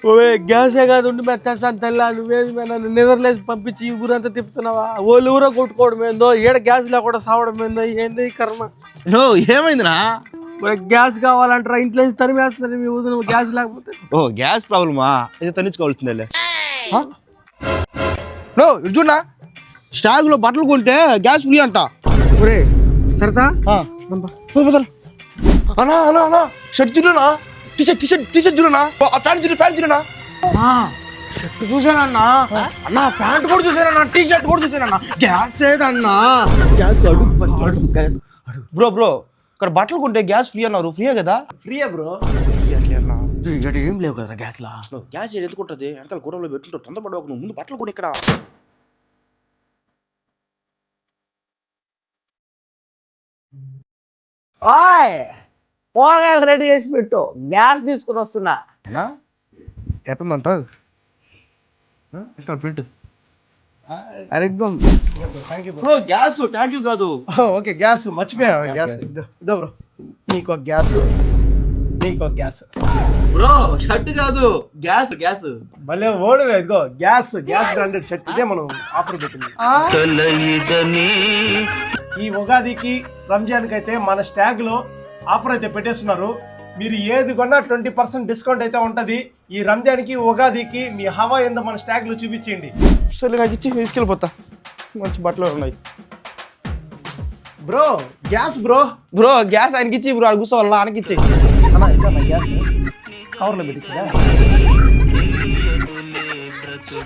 ఓవే గ్యాసే కాదు ఉండి మెత్తాను తెల్లా నువ్వేది నన్ను నిద్రలేసి పంపించి ఈ ఊరంతా తిప్పుతున్నావా వాళ్ళు ఊరో కొట్టుకోవడం ఏందో ఏడ గ్యాస్ లేకుండా సావడం ఏందో ఏంది ఈ కర్మ నో ఏమైందినా గ్యాస్ కావాలంటారా ఇంట్లో నుంచి తరిమేస్తున్నారు మీ ఊరు నువ్వు గ్యాస్ లేకపోతే ఓ గ్యాస్ ప్రాబ్లమా అయితే తనిచ్చుకోవాల్సిందే నో ఇటు చూడనా స్టాగ్లో బట్టలు కొంటే గ్యాస్ ఫ్రీ అంట ఒరే సరదా అన్నా అన్నా అన్నా షర్ట్ చూడనా టీషర్ట్ చూడనా ఫ్యాన్ చూడనా షర్ట్ చూసానన్నా అన్నా ప్యాంట్ కూడా చూసానన్నా టీ షర్ట్ కూడా చూసానన్నా గ్యాస్ ఏదన్నా గ్యాస్ బ్రో ఇక్కడ బట్టలు కొంటే గ్యాస్ ఫ్రీ అన్నారు ఫ్రీయే కదా ఫ్రీయా బ్రో ఏం లేవు కదా గ్యాస్ లా గ్యాస్ ఎందుకు ఉంటుంది వెనకాల కూరలో పెట్టుంటారు తొందరపడవు నువ్వు ముందు బట్టలు కొని ఇక్కడ కూరగాయలు రెడీ చేసి పెట్టు గ్యాస్ తీసుకుని వస్తున్నా ఎట్టందంటావు ఇక్కడ పెట్టు గ్యాస్ థ్యాంక్ యూ కాదు ఓకే గ్యాస్ మర్చిపోయా గ్యాస్ ఇదో బ్రో నీకో గ్యాస్ బ్రో షర్ట్ కాదు గ్యాస్ భలే ఓడివే ఇదిగో గ్యాస్ బ్రాండెడ్ షర్ట్ ఇదే మనం ఆఫర్ పెట్టింది ఈ ఉగాదికి రంజాన్ కి అయితే మన స్టాగ్ లో ఆఫర్ అయితే పెట్టేస్తున్నారు మీరు ఏది కొన్నా 20% డిస్కౌంట్ అయితే ఉంటది ఈ రంజాన్ కి ఉగాదికి మీ హవా ఏందో మన స్టాగ్ లో చూపించండి సరే నాకు ఇచ్చి తీసుకెళ్ళిపోతా మంచి బట్టలు ఉన్నాయి బ్రో గ్యాస్ గ్యాస్ ఆయనకి ఇచ్చి బ్రో కూర్చోవాలా ఆయనకి ఇచ్చి గ్యాస్ కవర్లో పెట్టించా